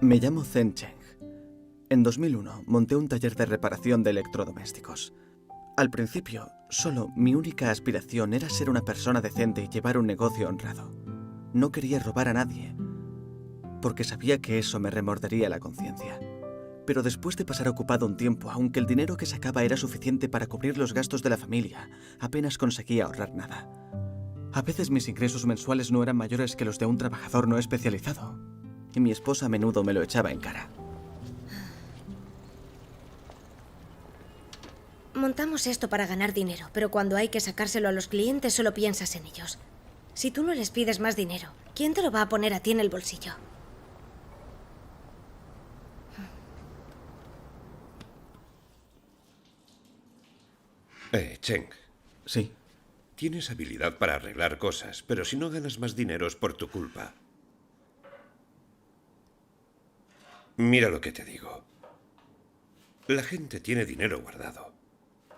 Me llamo Zhen Cheng. En 2001 monté un taller de reparación de electrodomésticos. Al principio, solo mi única aspiración era ser una persona decente y llevar un negocio honrado. No quería robar a nadie, porque sabía que eso me remordería la conciencia. Pero después de pasar ocupado un tiempo, aunque el dinero que sacaba era suficiente para cubrir los gastos de la familia, apenas conseguía ahorrar nada. A veces mis ingresos mensuales no eran mayores que los de un trabajador no especializado, y mi esposa a menudo me lo echaba en cara. Montamos esto para ganar dinero, pero cuando hay que sacárselo a los clientes solo piensas en ellos. Si tú no les pides más dinero, ¿quién te lo va a poner a ti en el bolsillo? Cheng. Sí. Tienes habilidad para arreglar cosas, pero si no ganas más dinero es por tu culpa. Mira lo que te digo. La gente tiene dinero guardado.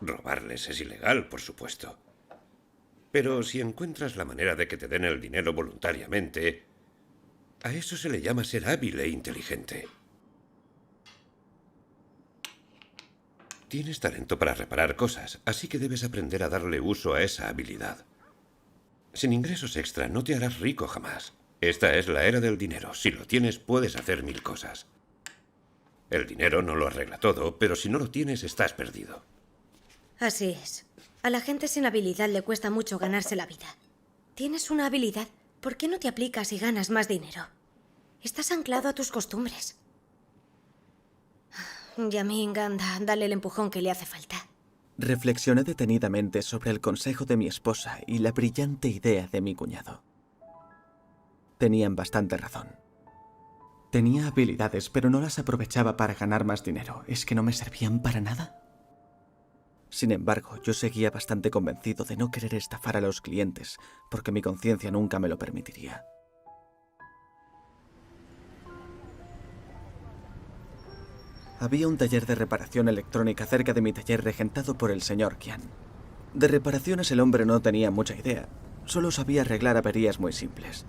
Robarles es ilegal, por supuesto. Pero si encuentras la manera de que te den el dinero voluntariamente, a eso se le llama ser hábil e inteligente. Tienes talento para reparar cosas, así que debes aprender a darle uso a esa habilidad. Sin ingresos extra no te harás rico jamás. Esta es la era del dinero. Si lo tienes, puedes hacer 1000 cosas. El dinero no lo arregla todo, pero si no lo tienes, estás perdido. Así es. A la gente sin habilidad le cuesta mucho ganarse la vida. Tienes una habilidad. ¿Por qué no te aplicas y ganas más dinero? Estás anclado a tus costumbres. Yaming, anda, dale el empujón que le hace falta. Reflexioné detenidamente sobre el consejo de mi esposa y la brillante idea de mi cuñado. Tenían bastante razón. Tenía habilidades, pero no las aprovechaba para ganar más dinero. ¿Es que no me servían para nada? Sin embargo, yo seguía bastante convencido de no querer estafar a los clientes, porque mi conciencia nunca me lo permitiría. Había un taller de reparación electrónica cerca de mi taller regentado por el señor Qian. De reparaciones el hombre no tenía mucha idea, solo sabía arreglar averías muy simples.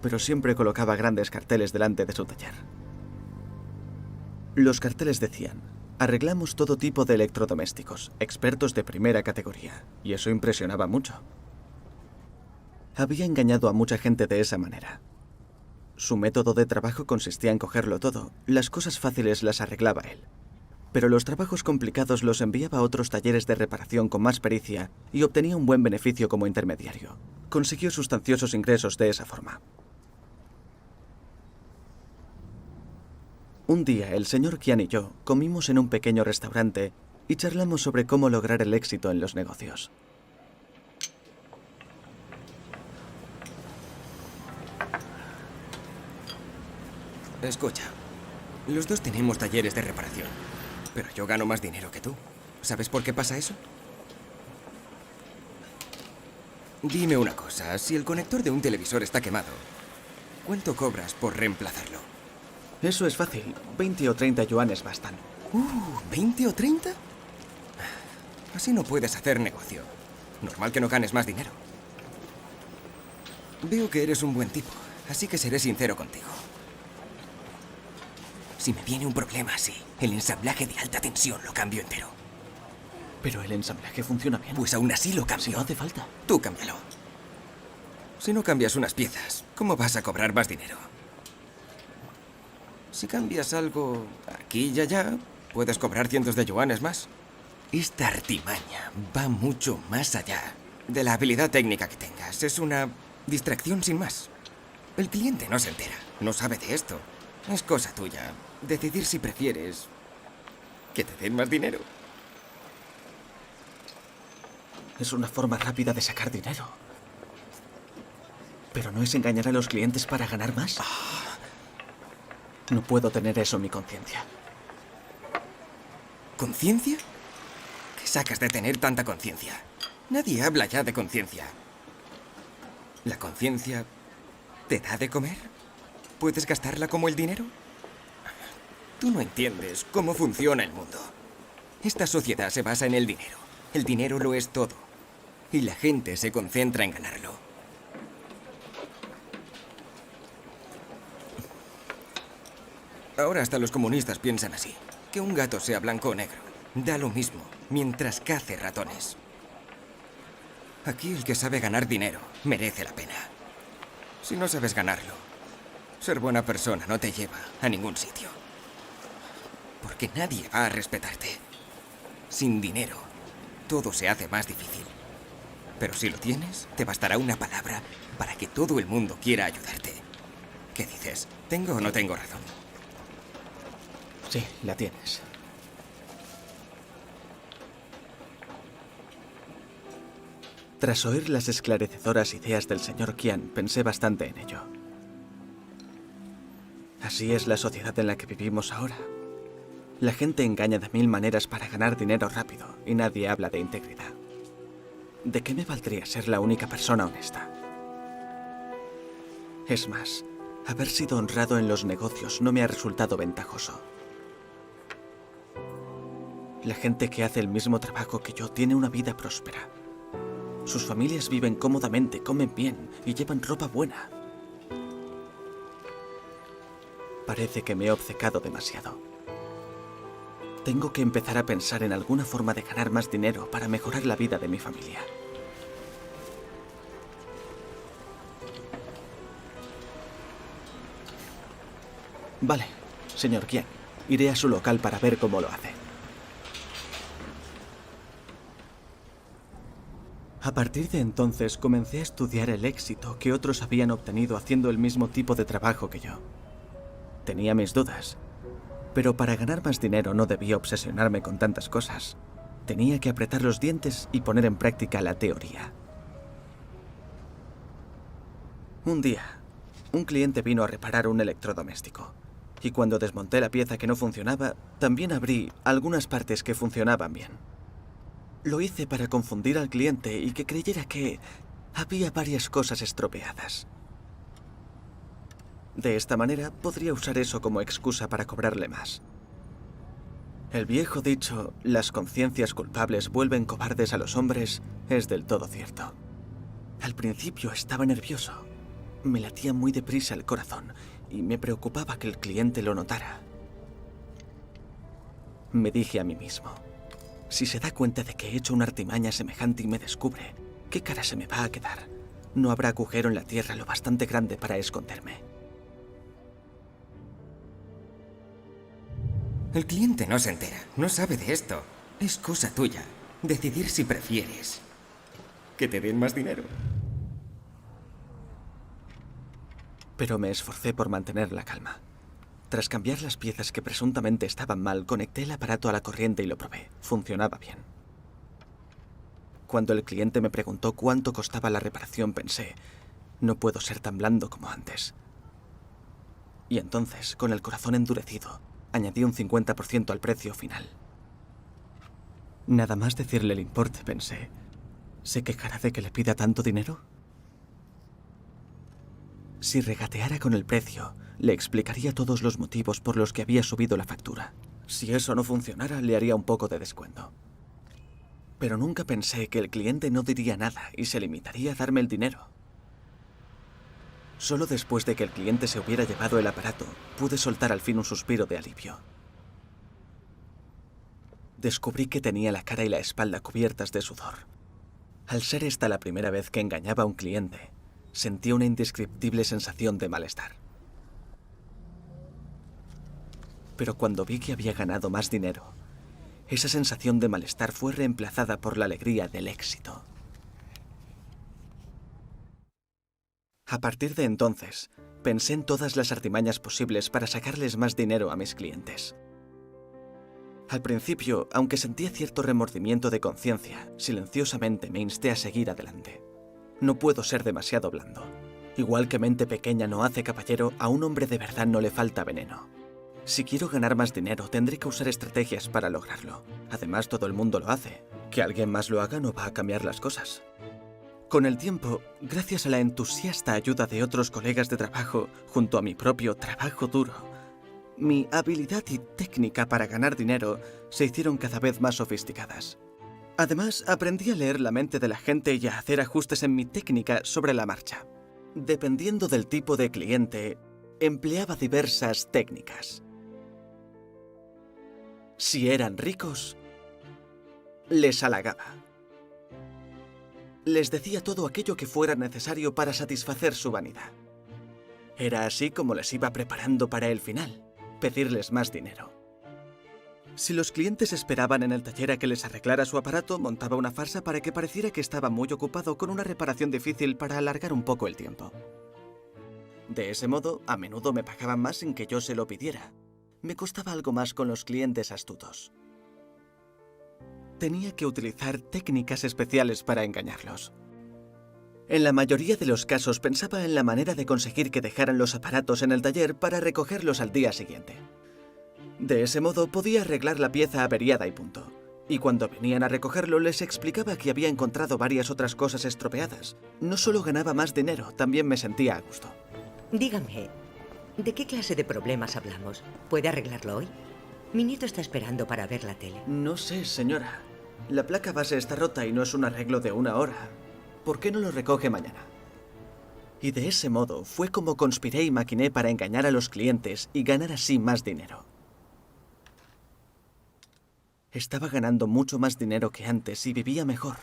Pero siempre colocaba grandes carteles delante de su taller. Los carteles decían: arreglamos todo tipo de electrodomésticos, expertos de primera categoría, y eso impresionaba mucho. Había engañado a mucha gente de esa manera. Su método de trabajo consistía en cogerlo todo. Las cosas fáciles las arreglaba él. Pero los trabajos complicados los enviaba a otros talleres de reparación con más pericia y obtenía un buen beneficio como intermediario. Consiguió sustanciosos ingresos de esa forma. Un día, el señor Qian y yo comimos en un pequeño restaurante y charlamos sobre cómo lograr el éxito en los negocios. Escucha, los dos tenemos talleres de reparación, pero yo gano más dinero que tú. ¿Sabes por qué pasa eso? Dime una cosa, si el conector de un televisor está quemado, ¿cuánto cobras por reemplazarlo? Eso es fácil. 20 o 30 yuanes bastan. ¿20 o 30? Así no puedes hacer negocio. Normal que no ganes más dinero. Veo que eres un buen tipo, así que seré sincero contigo. Si me viene un problema así, el ensamblaje de alta tensión lo cambio entero. Pero el ensamblaje funciona bien. Pues aún así lo cambio. Si no hace falta. Tú cámbialo. Si no cambias unas piezas, ¿cómo vas a cobrar más dinero? Si cambias algo aquí y allá, puedes cobrar cientos de yuanes más. Esta artimaña va mucho más allá de la habilidad técnica que tengas. Es una distracción sin más. El cliente no se entera, no sabe de esto. Es cosa tuya decidir si prefieres que te den más dinero. Es una forma rápida de sacar dinero. Pero no es engañar a los clientes para ganar más. No puedo tener eso en mi conciencia. ¿Conciencia? ¿Qué sacas de tener tanta conciencia? Nadie habla ya de conciencia. ¿La conciencia te da de comer? ¿Puedes gastarla como el dinero? Tú no entiendes cómo funciona el mundo. Esta sociedad se basa en el dinero. El dinero lo es todo. Y la gente se concentra en ganarlo. Ahora hasta los comunistas piensan así. Que un gato sea blanco o negro, da lo mismo, mientras cace ratones. Aquí el que sabe ganar dinero merece la pena. Si no sabes ganarlo, ser buena persona no te lleva a ningún sitio. Porque nadie va a respetarte. Sin dinero, todo se hace más difícil. Pero si lo tienes, te bastará una palabra para que todo el mundo quiera ayudarte. ¿Qué dices? ¿Tengo o no tengo razón? Sí, la tienes. Tras oír las esclarecedoras ideas del señor Qian, pensé bastante en ello. Así es la sociedad en la que vivimos ahora. La gente engaña de mil maneras para ganar dinero rápido y nadie habla de integridad. ¿De qué me valdría ser la única persona honesta? Es más, haber sido honrado en los negocios no me ha resultado ventajoso. La gente que hace el mismo trabajo que yo tiene una vida próspera. Sus familias viven cómodamente, comen bien y llevan ropa buena. Parece que me he obcecado demasiado. Tengo que empezar a pensar en alguna forma de ganar más dinero para mejorar la vida de mi familia. Vale, señor Qian. Iré a su local para ver cómo lo hace. A partir de entonces comencé a estudiar el éxito que otros habían obtenido haciendo el mismo tipo de trabajo que yo. Tenía mis dudas, pero para ganar más dinero no debía obsesionarme con tantas cosas. Tenía que apretar los dientes y poner en práctica la teoría. Un día, un cliente vino a reparar un electrodoméstico. Y cuando desmonté la pieza que no funcionaba, también abrí algunas partes que funcionaban bien. Lo hice para confundir al cliente y que creyera que había varias cosas estropeadas. De esta manera, podría usar eso como excusa para cobrarle más. El viejo dicho, las conciencias culpables vuelven cobardes a los hombres, es del todo cierto. Al principio estaba nervioso. Me latía muy deprisa el corazón y me preocupaba que el cliente lo notara. Me dije a mí mismo, si se da cuenta de que he hecho una artimaña semejante y me descubre, ¿qué cara se me va a quedar? No habrá agujero en la tierra lo bastante grande para esconderme. El cliente no se entera, no sabe de esto. Es cosa tuya decidir si prefieres que te den más dinero. Pero me esforcé por mantener la calma. Tras cambiar las piezas que presuntamente estaban mal, conecté el aparato a la corriente y lo probé. Funcionaba bien. Cuando el cliente me preguntó cuánto costaba la reparación, pensé, no puedo ser tan blando como antes. Y entonces, con el corazón endurecido, añadí un 50% al precio final. Nada más decirle el importe, pensé, ¿se quejará de que le pida tanto dinero? Si regateara con el precio, le explicaría todos los motivos por los que había subido la factura. Si eso no funcionara, le haría un poco de descuento. Pero nunca pensé que el cliente no diría nada y se limitaría a darme el dinero. Solo después de que el cliente se hubiera llevado el aparato, pude soltar al fin un suspiro de alivio. Descubrí que tenía la cara y la espalda cubiertas de sudor. Al ser esta la primera vez que engañaba a un cliente, sentí una indescriptible sensación de malestar. Pero cuando vi que había ganado más dinero, esa sensación de malestar fue reemplazada por la alegría del éxito. A partir de entonces, pensé en todas las artimañas posibles para sacarles más dinero a mis clientes. Al principio, aunque sentía cierto remordimiento de conciencia, silenciosamente me insté a seguir adelante. No puedo ser demasiado blando. Igual que mente pequeña no hace caballero, a un hombre de verdad no le falta veneno. Si quiero ganar más dinero, tendré que usar estrategias para lograrlo. Además, todo el mundo lo hace. Que alguien más lo haga no va a cambiar las cosas. Con el tiempo, gracias a la entusiasta ayuda de otros colegas de trabajo, junto a mi propio trabajo duro, mi habilidad y técnica para ganar dinero se hicieron cada vez más sofisticadas. Además, aprendí a leer la mente de la gente y a hacer ajustes en mi técnica sobre la marcha. Dependiendo del tipo de cliente, empleaba diversas técnicas. Si eran ricos, les halagaba. Les decía todo aquello que fuera necesario para satisfacer su vanidad. Era así como les iba preparando para el final, pedirles más dinero. Si los clientes esperaban en el taller a que les arreglara su aparato, montaba una farsa para que pareciera que estaba muy ocupado con una reparación difícil para alargar un poco el tiempo. De ese modo, a menudo me pagaban más sin que yo se lo pidiera. Me costaba algo más con los clientes astutos. Tenía que utilizar técnicas especiales para engañarlos. En la mayoría de los casos pensaba en la manera de conseguir que dejaran los aparatos en el taller para recogerlos al día siguiente. De ese modo podía arreglar la pieza averiada y punto. Y cuando venían a recogerlo les explicaba que había encontrado varias otras cosas estropeadas. No solo ganaba más dinero, también me sentía a gusto. Dígame, ¿de qué clase de problemas hablamos? ¿Puede arreglarlo hoy? Mi nieto está esperando para ver la tele. No sé, señora. La placa base está rota y no es un arreglo de 1 hora. ¿Por qué no lo recoge mañana? Y de ese modo fue como conspiré y maquiné para engañar a los clientes y ganar así más dinero. Estaba ganando mucho más dinero que antes y vivía mejor.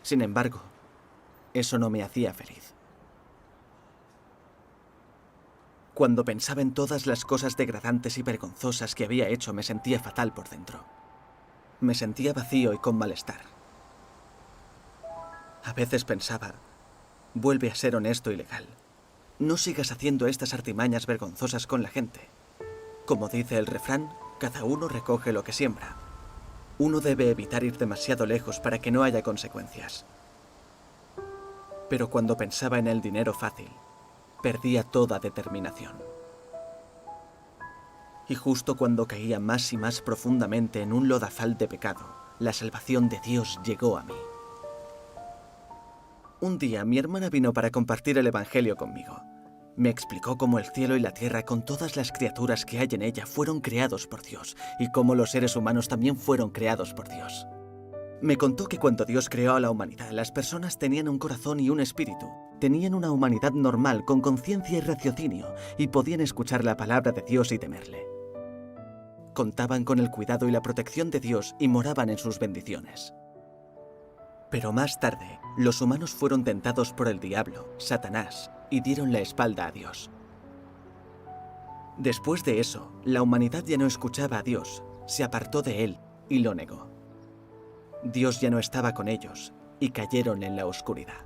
Sin embargo, eso no me hacía feliz. Cuando pensaba en todas las cosas degradantes y vergonzosas que había hecho, me sentía fatal por dentro. Me sentía vacío y con malestar. A veces pensaba, vuelve a ser honesto y legal. No sigas haciendo estas artimañas vergonzosas con la gente. Como dice el refrán, cada uno recoge lo que siembra. Uno debe evitar ir demasiado lejos para que no haya consecuencias. Pero cuando pensaba en el dinero fácil, perdía toda determinación. Y justo cuando caía más y más profundamente en un lodazal de pecado, la salvación de Dios llegó a mí. Un día mi hermana vino para compartir el Evangelio conmigo. Me explicó cómo el cielo y la tierra, con todas las criaturas que hay en ella, fueron creados por Dios, y cómo los seres humanos también fueron creados por Dios. Me contó que cuando Dios creó a la humanidad, las personas tenían un corazón y un espíritu. Tenían una humanidad normal, con conciencia y raciocinio, y podían escuchar la palabra de Dios y temerle. Contaban con el cuidado y la protección de Dios y moraban en sus bendiciones. Pero más tarde, los humanos fueron tentados por el diablo, Satanás, y dieron la espalda a Dios. Después de eso, la humanidad ya no escuchaba a Dios, se apartó de él y lo negó. Dios ya no estaba con ellos y cayeron en la oscuridad.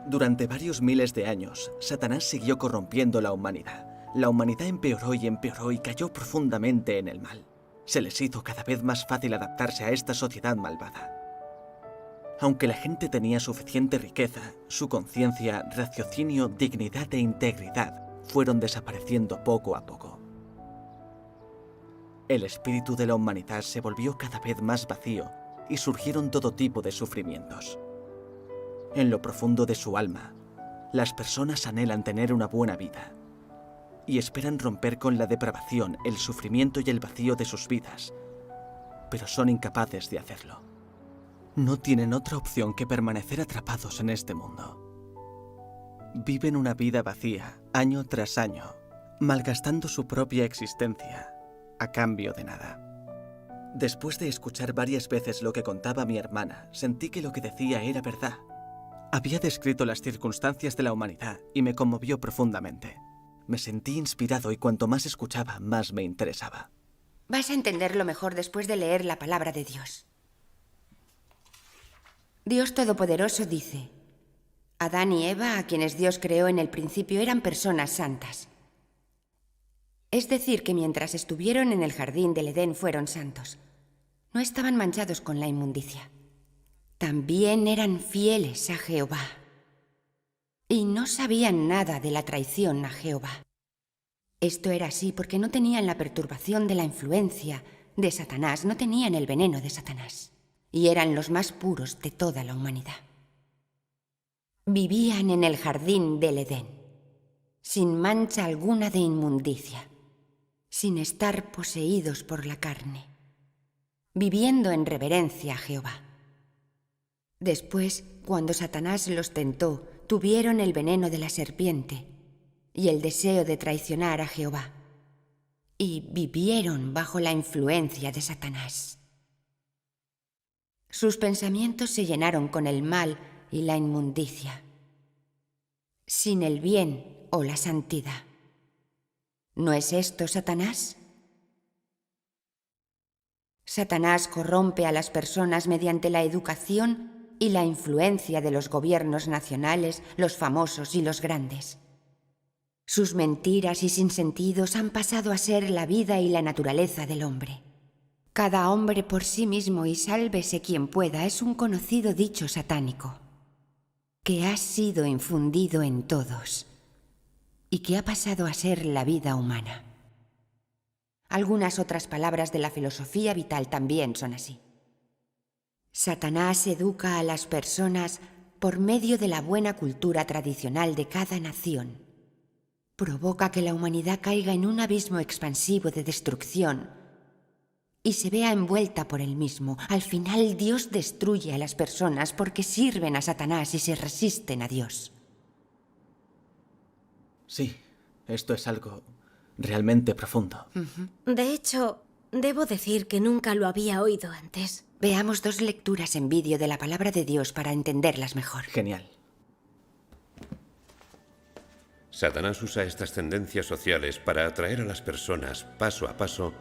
Durante varios miles de años, Satanás siguió corrompiendo la humanidad. La humanidad empeoró y cayó profundamente en el mal. Se les hizo cada vez más fácil adaptarse a esta sociedad malvada. Aunque la gente tenía suficiente riqueza, su conciencia, raciocinio, dignidad e integridad fueron desapareciendo poco a poco. El espíritu de la humanidad se volvió cada vez más vacío y surgieron todo tipo de sufrimientos. En lo profundo de su alma, las personas anhelan tener una buena vida y esperan romper con la depravación, el sufrimiento y el vacío de sus vidas, pero son incapaces de hacerlo. No tienen otra opción que permanecer atrapados en este mundo. Viven una vida vacía, año tras año, malgastando su propia existencia, a cambio de nada. Después de escuchar varias veces lo que contaba mi hermana, sentí que lo que decía era verdad. Había descrito las circunstancias de la humanidad y me conmovió profundamente. Me sentí inspirado y cuanto más escuchaba, más me interesaba. Vas a entenderlo mejor después de leer la palabra de Dios. Dios Todopoderoso dice: Adán y Eva, a quienes Dios creó en el principio, eran personas santas. Es decir, que mientras estuvieron en el jardín del Edén fueron santos. No estaban manchados con la inmundicia. También eran fieles a Jehová. Y no sabían nada de la traición a Jehová. Esto era así porque no tenían la perturbación de la influencia de Satanás, no tenían el veneno de Satanás. Y eran los más puros de toda la humanidad. Vivían en el jardín del Edén, sin mancha alguna de inmundicia, sin estar poseídos por la carne, viviendo en reverencia a Jehová. Después, cuando Satanás los tentó, tuvieron el veneno de la serpiente y el deseo de traicionar a Jehová. y vivieron bajo la influencia de Satanás. Sus pensamientos se llenaron con el mal y la inmundicia, sin el bien o la santidad. ¿No es esto Satanás? Satanás corrompe a las personas mediante la educación y la influencia de los gobiernos nacionales, los famosos y los grandes. Sus mentiras y sinsentidos han pasado a ser la vida y la naturaleza del hombre. Cada hombre por sí mismo y sálvese quien pueda es un conocido dicho satánico, que ha sido infundido en todos y que ha pasado a ser la vida humana. Algunas otras palabras de la filosofía vital también son así. Satanás educa a las personas por medio de la buena cultura tradicional de cada nación. Provoca que la humanidad caiga en un abismo expansivo de destrucción y se vea envuelta por él mismo. Al final, Dios destruye a las personas porque sirven a Satanás y se resisten a Dios. Sí, esto es algo realmente profundo. De hecho, debo decir que nunca lo había oído antes. Veamos 2 lecturas en vídeo de la palabra de Dios para entenderlas mejor. Genial. Satanás usa estas tendencias sociales para atraer a las personas paso a paso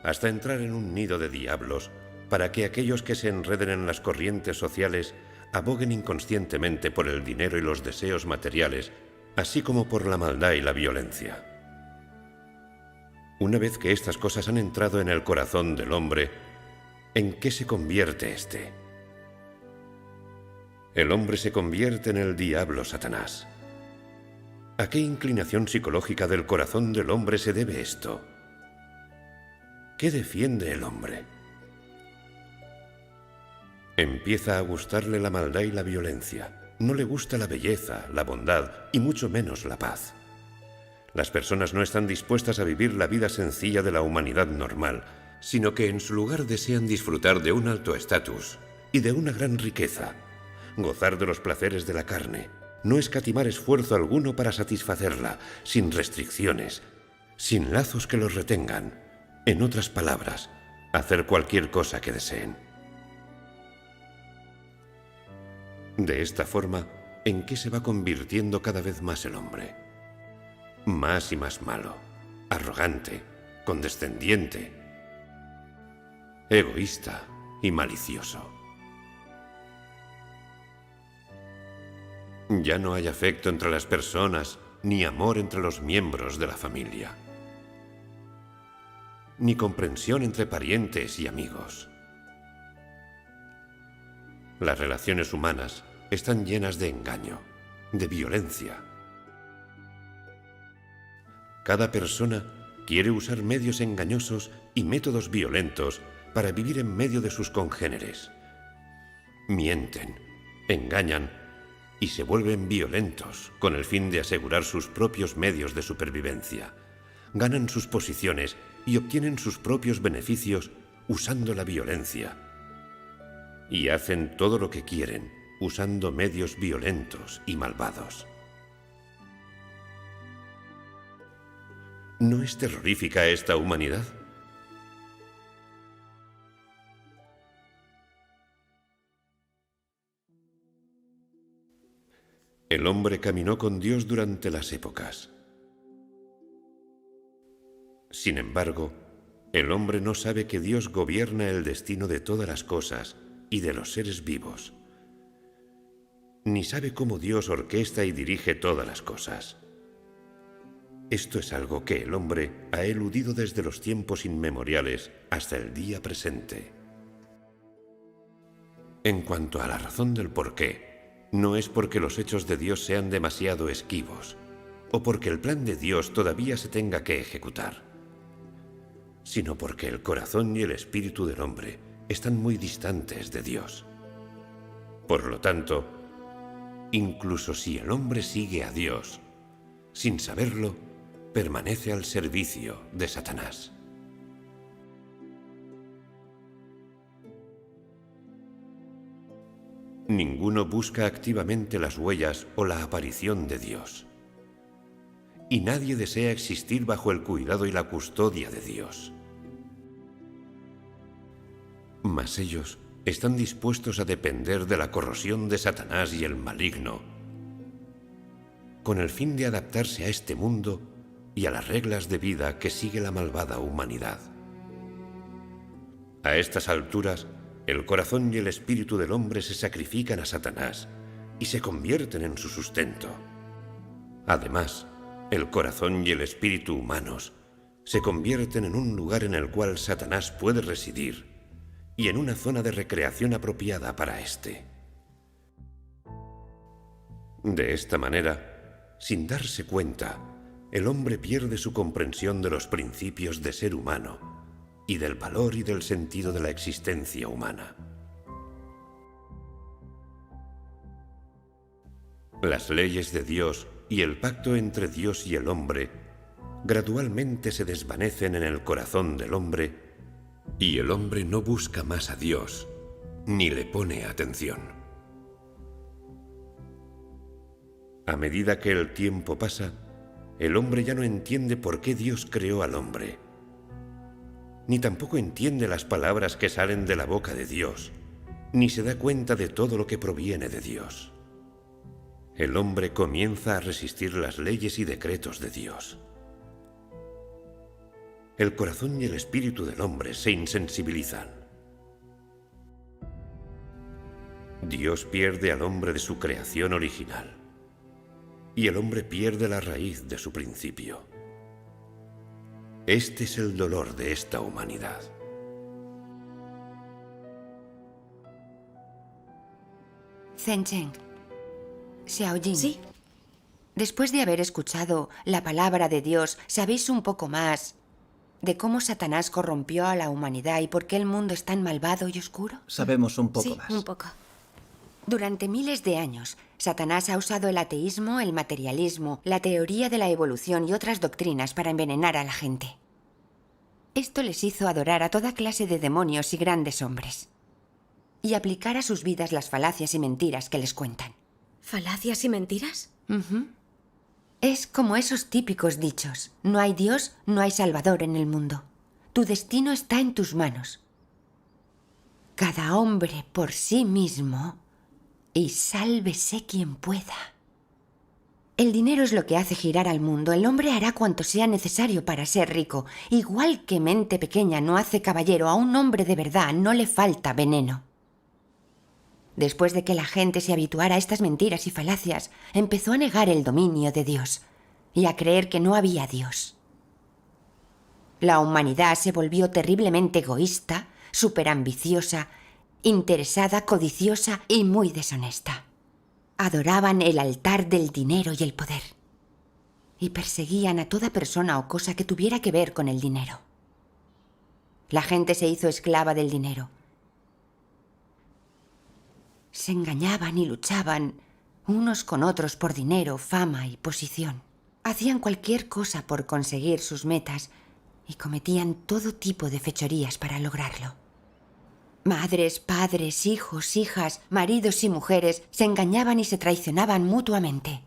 hasta entrar en un nido de diablos para que aquellos que se enreden en las corrientes sociales aboguen inconscientemente por el dinero y los deseos materiales, así como por la maldad y la violencia. Una vez que estas cosas han entrado en el corazón del hombre, ¿en qué se convierte éste? El hombre se convierte en el diablo Satanás. ¿A qué inclinación psicológica del corazón del hombre se debe esto? ¿Qué defiende el hombre? Empieza a gustarle la maldad y la violencia. No le gusta la belleza, la bondad y mucho menos la paz. Las personas no están dispuestas a vivir la vida sencilla de la humanidad normal, sino que en su lugar desean disfrutar de un alto estatus y de una gran riqueza, gozar de los placeres de la carne, no escatimar esfuerzo alguno para satisfacerla, sin restricciones, sin lazos que los retengan. En otras palabras, hacer cualquier cosa que deseen. De esta forma, ¿en qué se va convirtiendo cada vez más el hombre? Más y más malo, arrogante, condescendiente, egoísta y malicioso. Ya no hay afecto entre las personas, ni amor entre los miembros de la familia, ni comprensión entre parientes y amigos. Las relaciones humanas están llenas de engaño, de violencia. Cada persona quiere usar medios engañosos y métodos violentos para vivir en medio de sus congéneres. Mienten, engañan y se vuelven violentos con el fin de asegurar sus propios medios de supervivencia. Ganan sus posiciones y obtienen sus propios beneficios usando la violencia. Y hacen todo lo que quieren usando medios violentos y malvados. ¿No es terrorífica esta humanidad? El hombre caminó con Dios durante las épocas. Sin embargo, el hombre no sabe que Dios gobierna el destino de todas las cosas y de los seres vivos, ni sabe cómo Dios orquesta y dirige todas las cosas. Esto es algo que el hombre ha eludido desde los tiempos inmemoriales hasta el día presente. En cuanto a la razón del porqué, no es porque los hechos de Dios sean demasiado esquivos, o porque el plan de Dios todavía se tenga que ejecutar, sino porque el corazón y el espíritu del hombre están muy distantes de Dios. Por lo tanto, incluso si el hombre sigue a Dios, sin saberlo, permanece al servicio de Satanás. Ninguno busca activamente las huellas o la aparición de Dios. y nadie desea existir bajo el cuidado y la custodia de Dios. Mas ellos están dispuestos a depender de la corrosión de Satanás y el maligno, con el fin de adaptarse a este mundo y a las reglas de vida que sigue la malvada humanidad. A estas alturas, el corazón y el espíritu del hombre se sacrifican a Satanás y se convierten en su sustento. Además, el corazón y el espíritu humanos se convierten en un lugar en el cual Satanás puede residir y en una zona de recreación apropiada para éste. De esta manera, sin darse cuenta, el hombre pierde su comprensión de los principios de ser humano y del valor y del sentido de la existencia humana. Las leyes de Dios y el pacto entre Dios y el hombre gradualmente se desvanecen en el corazón del hombre y el hombre no busca más a Dios ni le pone atención. A medida que el tiempo pasa, el hombre ya no entiende por qué Dios creó al hombre, ni tampoco entiende las palabras que salen de la boca de Dios, ni se da cuenta de todo lo que proviene de Dios. El hombre comienza a resistir las leyes y decretos de Dios. El corazón y el espíritu del hombre se insensibilizan. Dios pierde al hombre de su creación original, y el hombre pierde la raíz de su principio. Este es el dolor de esta humanidad. Zhen Cheng, Xiaojin. Sí. Después de haber escuchado la palabra de Dios, ¿sabéis un poco más de cómo Satanás corrompió a la humanidad y por qué el mundo es tan malvado y oscuro? Sabemos un poco Sí, más. un poco. Durante miles de años, Satanás ha usado el ateísmo, el materialismo, la teoría de la evolución y otras doctrinas para envenenar a la gente. Esto les hizo adorar a toda clase de demonios y grandes hombres, y aplicar a sus vidas las falacias y mentiras que les cuentan. ¿Falacias y mentiras? Ujú. Es como esos típicos dichos: no hay Dios, no hay Salvador en el mundo. Tu destino está en tus manos. Cada hombre por sí mismo, y sálvese quien pueda. El dinero es lo que hace girar al mundo. El hombre hará cuanto sea necesario para ser rico. Igual que mente pequeña no hace caballero, a un hombre de verdad no le falta veneno. Después de que la gente se habituara a estas mentiras y falacias, empezó a negar el dominio de Dios y a creer que no había Dios. La humanidad se volvió terriblemente egoísta, superambiciosa, interesada, codiciosa y muy deshonesta. Adoraban el altar del dinero y el poder, y perseguían a toda persona o cosa que tuviera que ver con el dinero. La gente se hizo esclava del dinero. Se engañaban y luchaban unos con otros por dinero, fama y posición. Hacían cualquier cosa por conseguir sus metas y cometían todo tipo de fechorías para lograrlo. Madres, padres, hijos, hijas, maridos y mujeres se engañaban y se traicionaban mutuamente.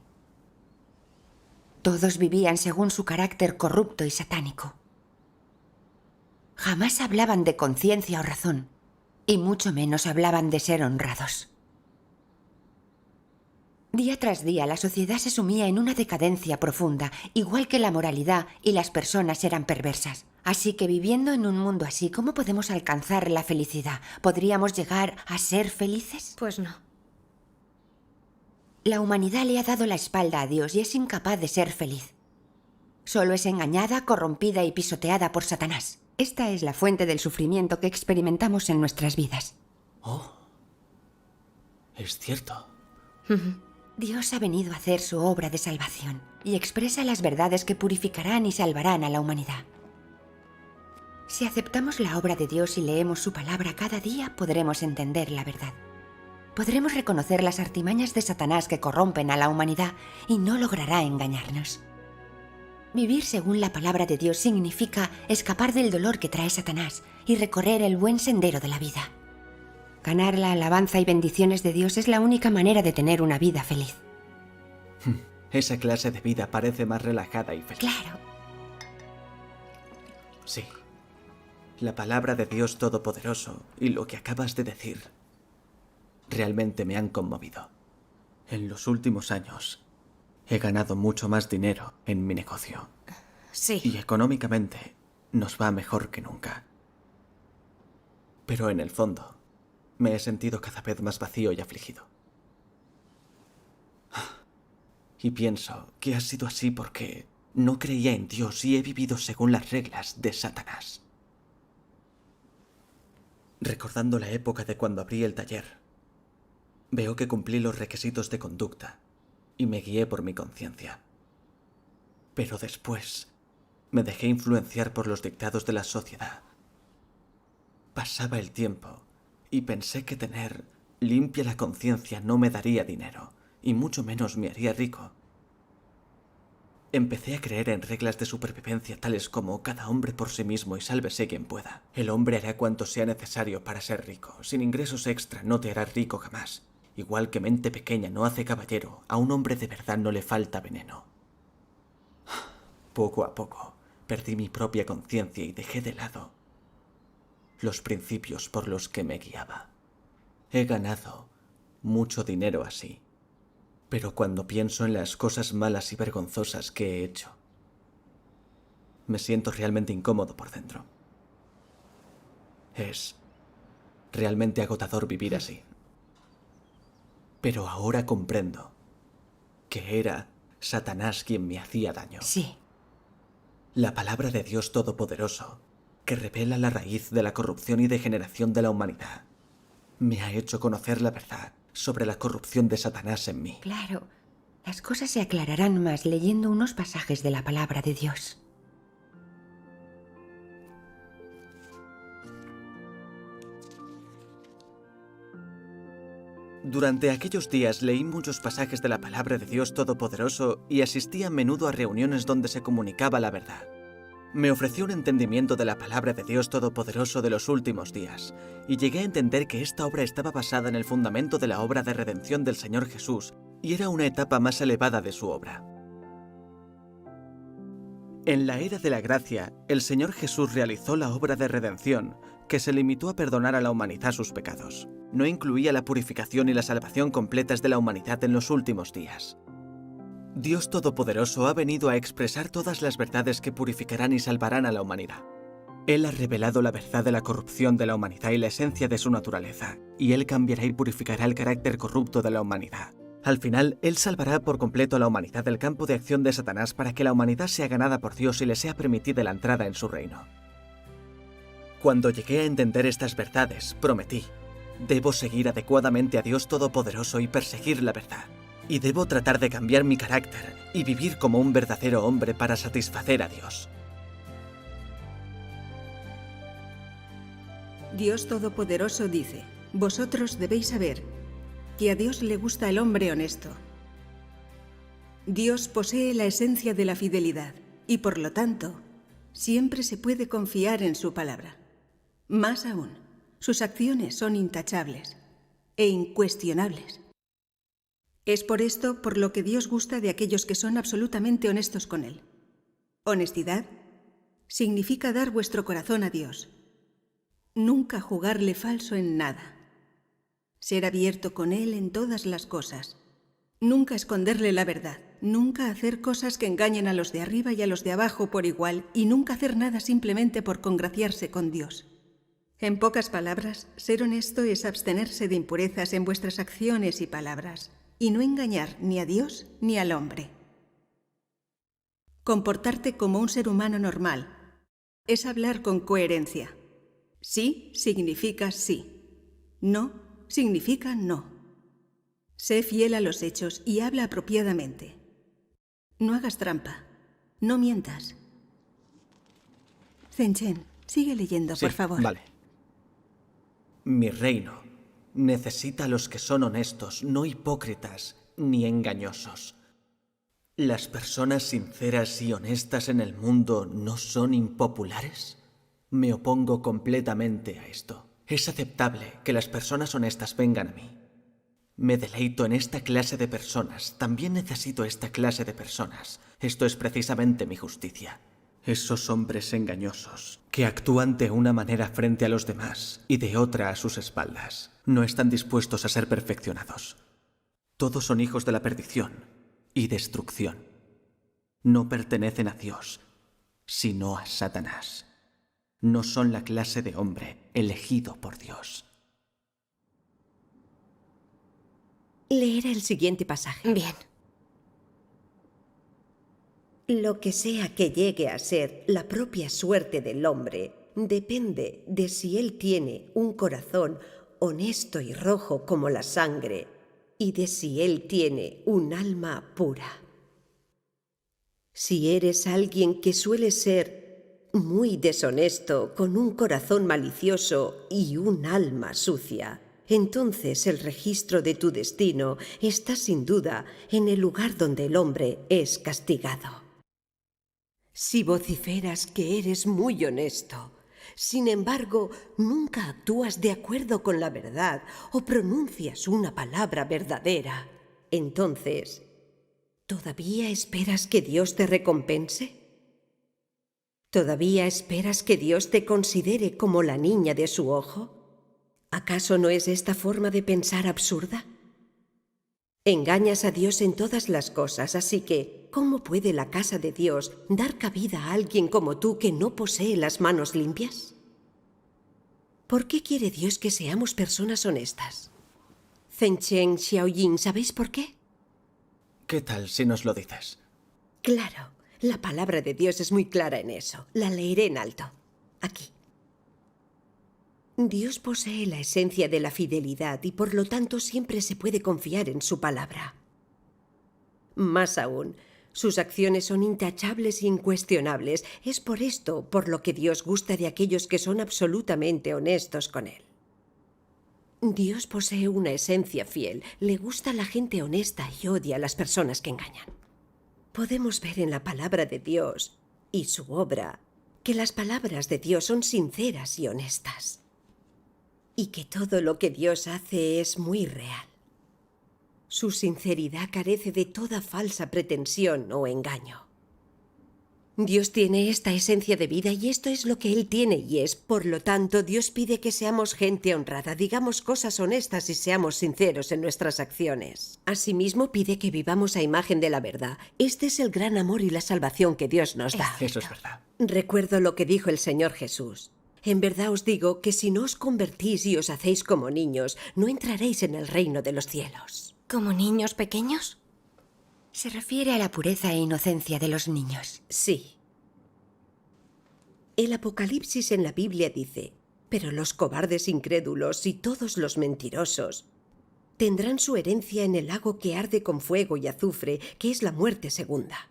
Todos vivían según su carácter corrupto y satánico. Jamás hablaban de conciencia o razón, y mucho menos hablaban de ser honrados. Día tras día la sociedad se sumía en una decadencia profunda, igual que la moralidad y las personas eran perversas. Así que viviendo en un mundo así, ¿cómo podemos alcanzar la felicidad? ¿Podríamos llegar a ser felices? Pues no. La humanidad le ha dado la espalda a Dios y es incapaz de ser feliz. Solo es engañada, corrompida y pisoteada por Satanás. Esta es la fuente del sufrimiento que experimentamos en nuestras vidas. Oh, es cierto. Dios ha venido a hacer su obra de salvación y expresa las verdades que purificarán y salvarán a la humanidad. Si aceptamos la obra de Dios y leemos su palabra cada día, podremos entender la verdad. Podremos reconocer las artimañas de Satanás que corrompen a la humanidad y no logrará engañarnos. Vivir según la palabra de Dios significa escapar del dolor que trae Satanás y recorrer el buen sendero de la vida. Ganar la alabanza y bendiciones de Dios es la única manera de tener una vida feliz. Esa clase de vida parece más relajada y feliz. Claro. Sí. La palabra de Dios Todopoderoso y lo que acabas de decir realmente me han conmovido. En los últimos años he ganado mucho más dinero en mi negocio. Sí. Y económicamente nos va mejor que nunca. Pero en el fondo me he sentido cada vez más vacío y afligido. Y pienso que ha sido así porque no creía en Dios y he vivido según las reglas de Satanás. Recordando la época de cuando abrí el taller, veo que cumplí los requisitos de conducta y me guié por mi conciencia. Pero después me dejé influenciar por los dictados de la sociedad. Pasaba el tiempo y pensé que tener limpia la conciencia no me daría dinero, y mucho menos me haría rico. Empecé a creer en reglas de supervivencia tales como cada hombre por sí mismo y sálvese quien pueda. El hombre hará cuanto sea necesario para ser rico. Sin ingresos extra no te harás rico jamás. Igual que mente pequeña no hace caballero, a un hombre de verdad no le falta veneno. Poco a poco perdí mi propia conciencia y dejé de lado los principios por los que me guiaba. He ganado mucho dinero así. Pero cuando pienso en las cosas malas y vergonzosas que he hecho, me siento realmente incómodo por dentro. Es realmente agotador vivir así. Pero ahora comprendo que era Satanás quien me hacía daño. Sí. La palabra de Dios Todopoderoso, que revela la raíz de la corrupción y degeneración de la humanidad, me ha hecho conocer la verdad sobre la corrupción de Satanás en mí. Claro. Las cosas se aclararán más leyendo unos pasajes de la palabra de Dios. Durante aquellos días leí muchos pasajes de la palabra de Dios Todopoderoso y asistí a menudo a reuniones donde se comunicaba la verdad. Me ofreció un entendimiento de la palabra de Dios Todopoderoso de los últimos días, y llegué a entender que esta obra estaba basada en el fundamento de la obra de redención del Señor Jesús, y era una etapa más elevada de su obra. En la era de la gracia, el Señor Jesús realizó la obra de redención, que se limitó a perdonar a la humanidad sus pecados. No incluía la purificación y la salvación completas de la humanidad en los últimos días. Dios Todopoderoso ha venido a expresar todas las verdades que purificarán y salvarán a la humanidad. Él ha revelado la verdad de la corrupción de la humanidad y la esencia de su naturaleza, y Él cambiará y purificará el carácter corrupto de la humanidad. Al final, Él salvará por completo a la humanidad del campo de acción de Satanás para que la humanidad sea ganada por Dios y le sea permitida la entrada en su reino. Cuando llegué a entender estas verdades, prometí: debo seguir adecuadamente a Dios Todopoderoso y perseguir la verdad. Y debo tratar de cambiar mi carácter y vivir como un verdadero hombre para satisfacer a Dios. Dios Todopoderoso dice: vosotros debéis saber que a Dios le gusta el hombre honesto. Dios posee la esencia de la fidelidad y, por lo tanto, siempre se puede confiar en su palabra. Más aún, sus acciones son intachables e incuestionables. Es por esto por lo que Dios gusta de aquellos que son absolutamente honestos con Él. Honestidad significa dar vuestro corazón a Dios. Nunca jugarle falso en nada. Ser abierto con Él en todas las cosas. Nunca esconderle la verdad. Nunca hacer cosas que engañen a los de arriba y a los de abajo por igual, y nunca hacer nada simplemente por congraciarse con Dios. En pocas palabras, ser honesto es abstenerse de impurezas en vuestras acciones y palabras, y no engañar ni a Dios ni al hombre. Comportarte como un ser humano normal es hablar con coherencia. Sí significa sí. No significa no. Sé fiel a los hechos y habla apropiadamente. No hagas trampa. No mientas. Zen-Chen, sigue leyendo, por favor. Vale. Mi reino necesita a los que son honestos, no hipócritas ni engañosos. ¿Las personas sinceras y honestas en el mundo no son impopulares? Me opongo completamente a esto. Es aceptable que las personas honestas vengan a mí. Me deleito en esta clase de personas. También necesito esta clase de personas. Esto es precisamente mi justicia. Esos hombres engañosos, que actúan de una manera frente a los demás y de otra a sus espaldas, no están dispuestos a ser perfeccionados. Todos son hijos de la perdición y destrucción. No pertenecen a Dios, sino a Satanás. No son la clase de hombre elegido por Dios. Leer el siguiente pasaje. Bien. Lo que sea que llegue a ser la propia suerte del hombre depende de si él tiene un corazón honesto y rojo como la sangre y de si él tiene un alma pura. Si eres alguien que suele ser muy deshonesto, con un corazón malicioso y un alma sucia, entonces el registro de tu destino está sin duda en el lugar donde el hombre es castigado. Si vociferas que eres muy honesto, sin embargo, nunca actúas de acuerdo con la verdad o pronuncias una palabra verdadera, entonces, ¿todavía esperas que Dios te recompense? ¿Todavía esperas que Dios te considere como la niña de su ojo? ¿Acaso no es esta forma de pensar absurda? Engañas a Dios en todas las cosas, así que, ¿cómo puede la casa de Dios dar cabida a alguien como tú que no posee las manos limpias? ¿Por qué quiere Dios que seamos personas honestas? Zhen Chen, Xiaoyin, ¿sabéis por qué? ¿Qué tal si nos lo dices? Claro, la palabra de Dios es muy clara en eso. La leeré en alto. Aquí. Dios posee la esencia de la fidelidad y por lo tanto siempre se puede confiar en su palabra. Más aún, sus acciones son intachables e incuestionables. Es por esto por lo que Dios gusta de aquellos que son absolutamente honestos con Él. Dios posee una esencia fiel, le gusta a la gente honesta y odia a las personas que engañan. Podemos ver en la palabra de Dios y su obra que las palabras de Dios son sinceras y honestas. Y que todo lo que Dios hace es muy real. Su sinceridad carece de toda falsa pretensión o engaño. Dios tiene esta esencia de vida y esto es lo que Él tiene y es. Por lo tanto, Dios pide que seamos gente honrada, digamos cosas honestas y seamos sinceros en nuestras acciones. Asimismo, pide que vivamos a imagen de la verdad. Este es el gran amor y la salvación que Dios nos da. Eso es verdad. Recuerdo lo que dijo el Señor Jesús. En verdad os digo que si no os convertís y os hacéis como niños, no entraréis en el reino de los cielos. ¿Como niños pequeños? Se refiere a la pureza e inocencia de los niños. Sí. El Apocalipsis en la Biblia dice: pero los cobardes incrédulos y todos los mentirosos tendrán su herencia en el lago que arde con fuego y azufre, que es la muerte segunda.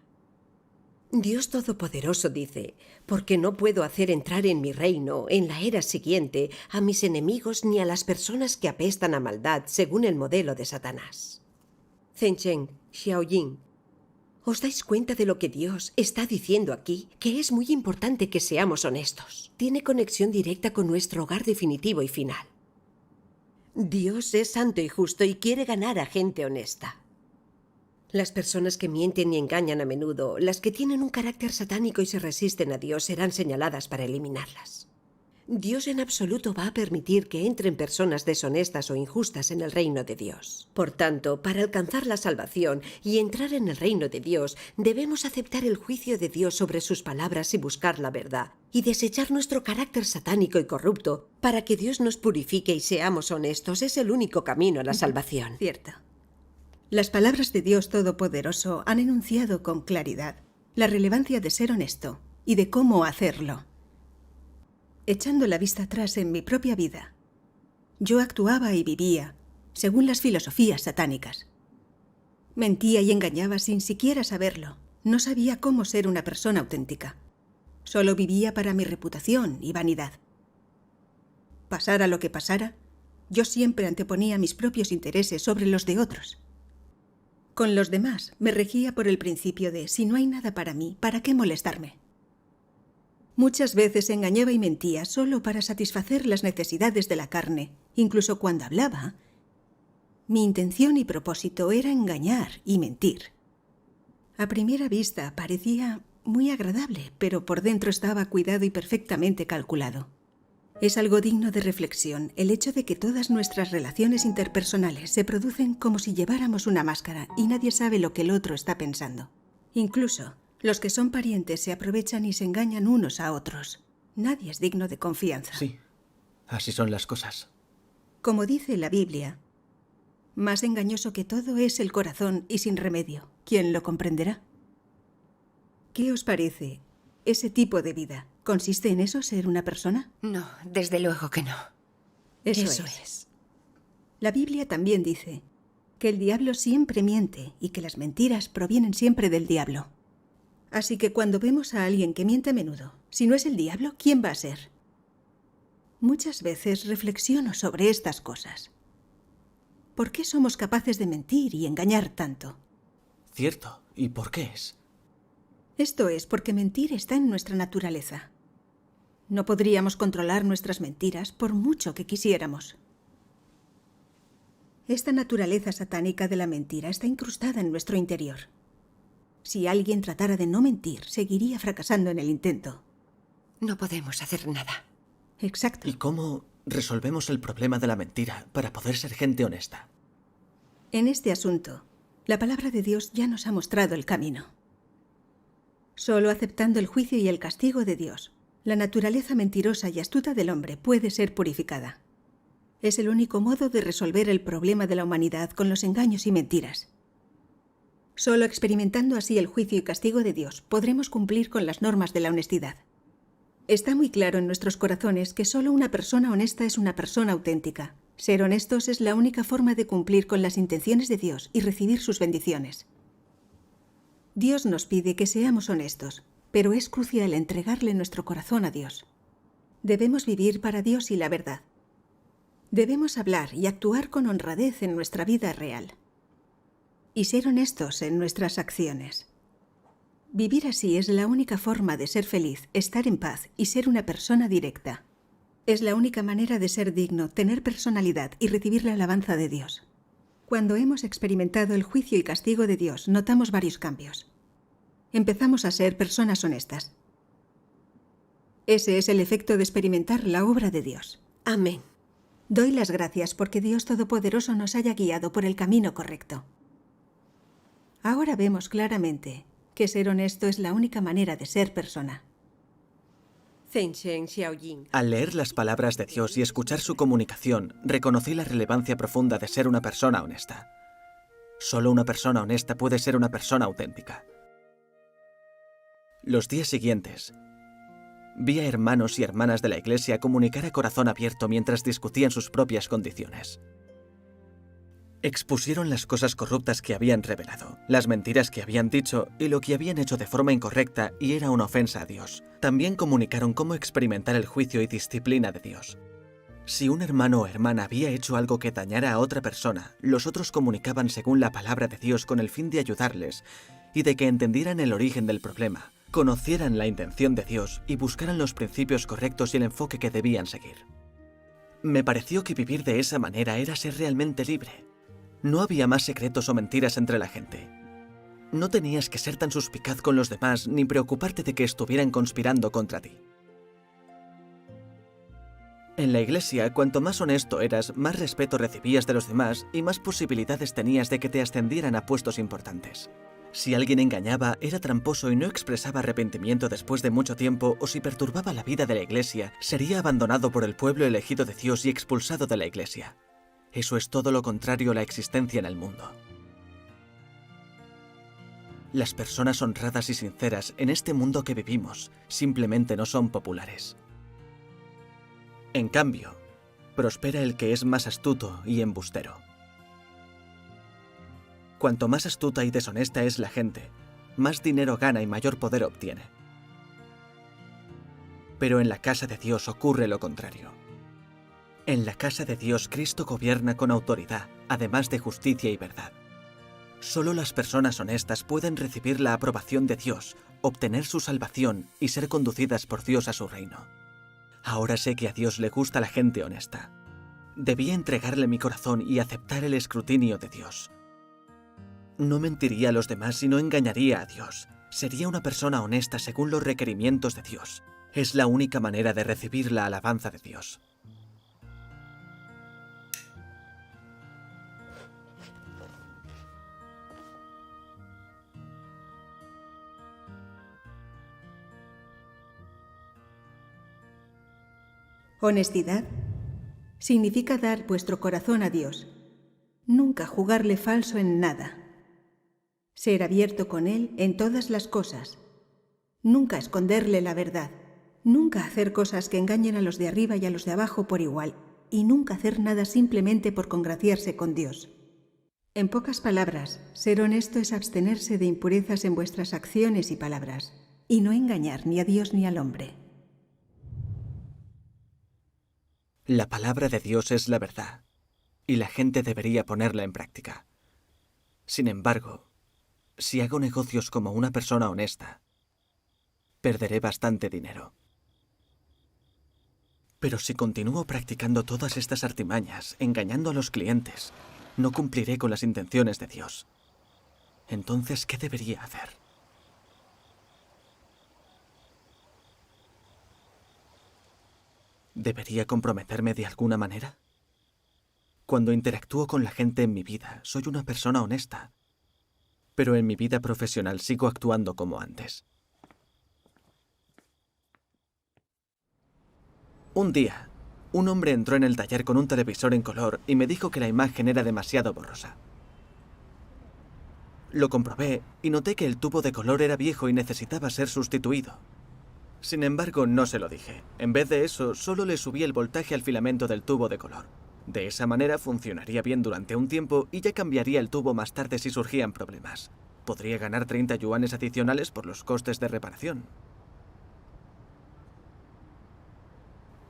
Dios Todopoderoso dice: porque no puedo hacer entrar en mi reino, en la era siguiente, a mis enemigos ni a las personas que apestan a maldad según el modelo de Satanás. Zhen Chen, Xiaoyin, ¿os dais cuenta de lo que Dios está diciendo aquí? Que es muy importante que seamos honestos. Tiene conexión directa con nuestro hogar definitivo y final. Dios es santo y justo y quiere ganar a gente honesta. Las personas que mienten y engañan a menudo, las que tienen un carácter satánico y se resisten a Dios, serán señaladas para eliminarlas. Dios en absoluto va a permitir que entren personas deshonestas o injustas en el reino de Dios. Por tanto, para alcanzar la salvación y entrar en el reino de Dios, debemos aceptar el juicio de Dios sobre sus palabras y buscar la verdad, y desechar nuestro carácter satánico y corrupto para que Dios nos purifique y seamos honestos. Es el único camino a la salvación. Cierto. Las palabras de Dios Todopoderoso han enunciado con claridad la relevancia de ser honesto y de cómo hacerlo. Echando la vista atrás en mi propia vida, yo actuaba y vivía según las filosofías satánicas. Mentía y engañaba sin siquiera saberlo. No sabía cómo ser una persona auténtica. Solo vivía para mi reputación y vanidad. Pasara lo que pasara, yo siempre anteponía mis propios intereses sobre los de otros. Con los demás me regía por el principio de si no hay nada para mí, ¿para qué molestarme? Muchas veces engañaba y mentía solo para satisfacer las necesidades de la carne. Incluso cuando hablaba, Mi intención y propósito era engañar y mentir. A primera vista parecía muy agradable, pero por dentro estaba cuidado y perfectamente calculado. Es algo digno de reflexión el hecho de que todas nuestras relaciones interpersonales se producen como si lleváramos una máscara y nadie sabe lo que el otro está pensando. Incluso los que son parientes se aprovechan y se engañan unos a otros. Nadie es digno de confianza. Sí, así son las cosas. Como dice la Biblia, más engañoso que todo es el corazón y sin remedio. ¿Quién lo comprenderá? ¿Qué os parece ese tipo de vida? ¿Consiste en eso ser una persona? No, desde luego que no. Eso es. La Biblia también dice que el diablo siempre miente y que las mentiras provienen siempre del diablo. Así que cuando vemos a alguien que miente a menudo, si no es el diablo, ¿quién va a ser? Muchas veces reflexiono sobre estas cosas. ¿Por qué somos capaces de mentir y engañar tanto? Cierto. ¿Y por qué es? Esto es porque mentir está en nuestra naturaleza. No podríamos controlar nuestras mentiras por mucho que quisiéramos. Esta naturaleza satánica de la mentira está incrustada en nuestro interior. Si alguien tratara de no mentir, seguiría fracasando en el intento. No podemos hacer nada. Exacto. ¿Y cómo resolvemos el problema de la mentira para poder ser gente honesta? En este asunto, la palabra de Dios ya nos ha mostrado el camino. Solo aceptando el juicio y el castigo de Dios, la naturaleza mentirosa y astuta del hombre puede ser purificada. Es el único modo de resolver el problema de la humanidad con los engaños y mentiras. Solo experimentando así el juicio y castigo de Dios podremos cumplir con las normas de la honestidad. Está muy claro en nuestros corazones que solo una persona honesta es una persona auténtica. Ser honestos es la única forma de cumplir con las intenciones de Dios y recibir sus bendiciones. Dios nos pide que seamos honestos, pero es crucial entregarle nuestro corazón a Dios. Debemos vivir para Dios y la verdad. Debemos hablar y actuar con honradez en nuestra vida real. Y ser honestos en nuestras acciones. Vivir así es la única forma de ser feliz, estar en paz y ser una persona directa. Es la única manera de ser digno, tener personalidad y recibir la alabanza de Dios. Cuando hemos experimentado el juicio y castigo de Dios, notamos varios cambios. Empezamos a ser personas honestas. Ese es el efecto de experimentar la obra de Dios. Amén. Doy las gracias porque Dios Todopoderoso nos haya guiado por el camino correcto. Ahora vemos claramente que ser honesto es la única manera de ser persona. Al leer las palabras de Dios y escuchar su comunicación, reconocí la relevancia profunda de ser una persona honesta. Solo una persona honesta puede ser una persona auténtica. Los días siguientes, vi a hermanos y hermanas de la iglesia comunicar a corazón abierto mientras discutían sus propias condiciones. Expusieron las cosas corruptas que habían revelado, las mentiras que habían dicho y lo que habían hecho de forma incorrecta y era una ofensa a Dios. También comunicaron cómo experimentar el juicio y disciplina de Dios. Si un hermano o hermana había hecho algo que dañara a otra persona, los otros comunicaban según la palabra de Dios con el fin de ayudarles y de que entendieran el origen del problema, conocieran la intención de Dios y buscaran los principios correctos y el enfoque que debían seguir. Me pareció que vivir de esa manera era ser realmente libre. No había más secretos o mentiras entre la gente. No tenías que ser tan suspicaz con los demás ni preocuparte de que estuvieran conspirando contra ti. En la iglesia, cuanto más honesto eras, más respeto recibías de los demás y más posibilidades tenías de que te ascendieran a puestos importantes. Si alguien engañaba, era tramposo y no expresaba arrepentimiento después de mucho tiempo, o si perturbaba la vida de la iglesia, sería abandonado por el pueblo elegido de Dios y expulsado de la iglesia. Eso es todo lo contrario a la existencia en el mundo. Las personas honradas y sinceras en este mundo que vivimos simplemente no son populares. En cambio, prospera el que es más astuto y embustero. Cuanto más astuta y deshonesta es la gente, más dinero gana y mayor poder obtiene. Pero en la casa de Dios ocurre lo contrario. En la casa de Dios, Cristo gobierna con autoridad, además de justicia y verdad. Solo las personas honestas pueden recibir la aprobación de Dios, obtener su salvación y ser conducidas por Dios a su reino. Ahora sé que a Dios le gusta la gente honesta. Debía entregarle mi corazón y aceptar el escrutinio de Dios. No mentiría a los demás y no engañaría a Dios. Sería una persona honesta según los requerimientos de Dios. Es la única manera de recibir la alabanza de Dios. Honestidad significa dar vuestro corazón a Dios. Nunca jugarle falso en nada. Ser abierto con Él en todas las cosas. Nunca esconderle la verdad. Nunca hacer cosas que engañen a los de arriba y a los de abajo por igual. Y nunca hacer nada simplemente por congraciarse con Dios. En pocas palabras, ser honesto es abstenerse de impurezas en vuestras acciones y palabras, y no engañar ni a Dios ni al hombre. La palabra de Dios es la verdad, y la gente debería ponerla en práctica. Sin embargo, si hago negocios como una persona honesta, perderé bastante dinero. Pero si continúo practicando todas estas artimañas, engañando a los clientes, no cumpliré con las intenciones de Dios. Entonces, ¿qué debería hacer? ¿Debería comprometerme de alguna manera? Cuando interactúo con la gente en mi vida, soy una persona honesta. Pero en mi vida profesional sigo actuando como antes. Un día, un hombre entró en el taller con un televisor en color y me dijo que la imagen era demasiado borrosa. Lo comprobé y noté que el tubo de color era viejo y necesitaba ser sustituido. Sin embargo, no se lo dije. En vez de eso, solo le subí el voltaje al filamento del tubo de color. De esa manera funcionaría bien durante un tiempo y ya cambiaría el tubo más tarde si surgían problemas. Podría ganar 30 yuanes adicionales por los costes de reparación.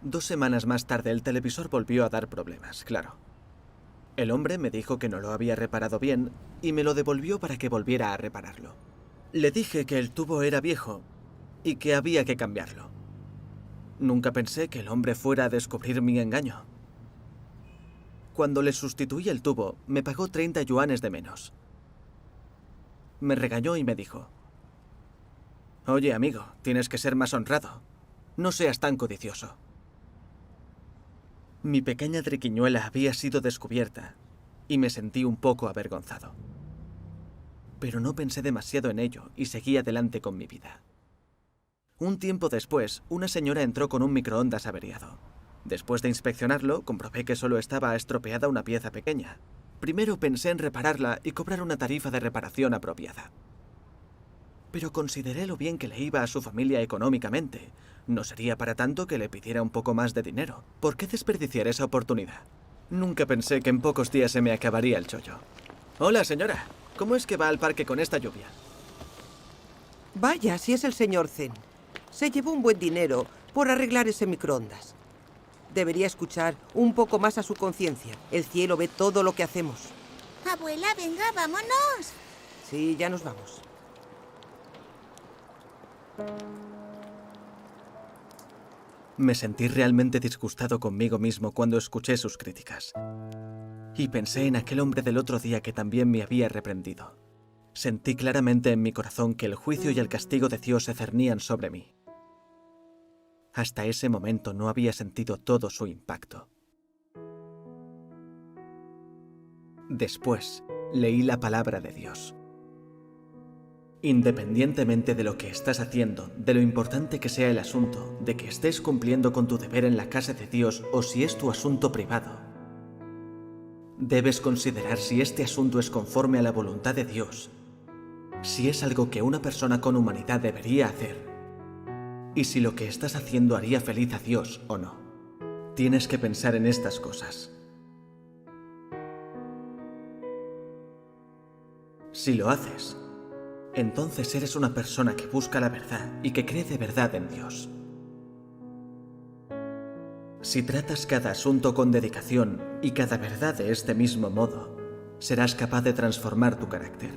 2 semanas más tarde, el televisor volvió a dar problemas, claro. El hombre me dijo que no lo había reparado bien y me lo devolvió para que volviera a repararlo. Le dije que el tubo era viejo y que había que cambiarlo. Nunca pensé que el hombre fuera a descubrir mi engaño. Cuando le sustituí el tubo, me pagó 30 yuanes de menos. Me regañó y me dijo: «Oye, amigo, tienes que ser más honrado. No seas tan codicioso». Mi pequeña triquiñuela había sido descubierta y me sentí un poco avergonzado. Pero no pensé demasiado en ello y seguí adelante con mi vida. Un tiempo después, una señora entró con un microondas averiado. Después de inspeccionarlo, comprobé que solo estaba estropeada una pieza pequeña. Primero pensé en repararla y cobrar una tarifa de reparación apropiada. Pero consideré lo bien que le iba a su familia económicamente. No sería para tanto que le pidiera un poco más de dinero. ¿Por qué desperdiciar esa oportunidad? Nunca pensé que en pocos días se me acabaría el chollo. Hola, señora. ¿Cómo es que va al parque con esta lluvia? Vaya, si es el señor Zen. Se llevó un buen dinero por arreglar ese microondas. Debería escuchar un poco más a su conciencia. El cielo ve todo lo que hacemos. Abuela, venga, vámonos. Sí, ya nos vamos. Me sentí realmente disgustado conmigo mismo cuando escuché sus críticas. Y pensé en aquel hombre del otro día que también me había reprendido. Sentí claramente en mi corazón que el juicio y el castigo de Dios se cernían sobre mí. Hasta ese momento no había sentido todo su impacto. Después, leí la palabra de Dios. Independientemente de lo que estás haciendo, de lo importante que sea el asunto, de que estés cumpliendo con tu deber en la casa de Dios o si es tu asunto privado, debes considerar si este asunto es conforme a la voluntad de Dios, si es algo que una persona con humanidad debería hacer, y si lo que estás haciendo haría feliz a Dios o no. Tienes que pensar en estas cosas. Si lo haces, entonces eres una persona que busca la verdad y que cree de verdad en Dios. Si tratas cada asunto con dedicación y cada verdad de este mismo modo, serás capaz de transformar tu carácter.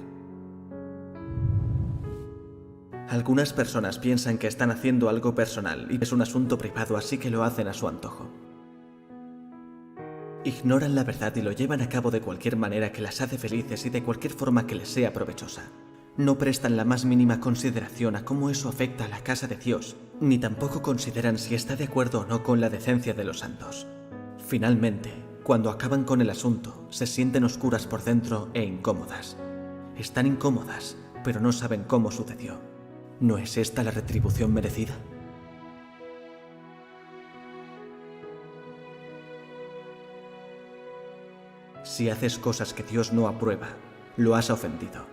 Algunas personas piensan que están haciendo algo personal y es un asunto privado, así que lo hacen a su antojo. Ignoran la verdad y lo llevan a cabo de cualquier manera que las hace felices y de cualquier forma que les sea provechosa. No prestan la más mínima consideración a cómo eso afecta a la casa de Dios, ni tampoco consideran si está de acuerdo o no con la decencia de los santos. Finalmente, cuando acaban con el asunto, se sienten oscuras por dentro e incómodas. Están incómodas, pero no saben cómo sucedió. ¿No es esta la retribución merecida? Si haces cosas que Dios no aprueba, lo has ofendido.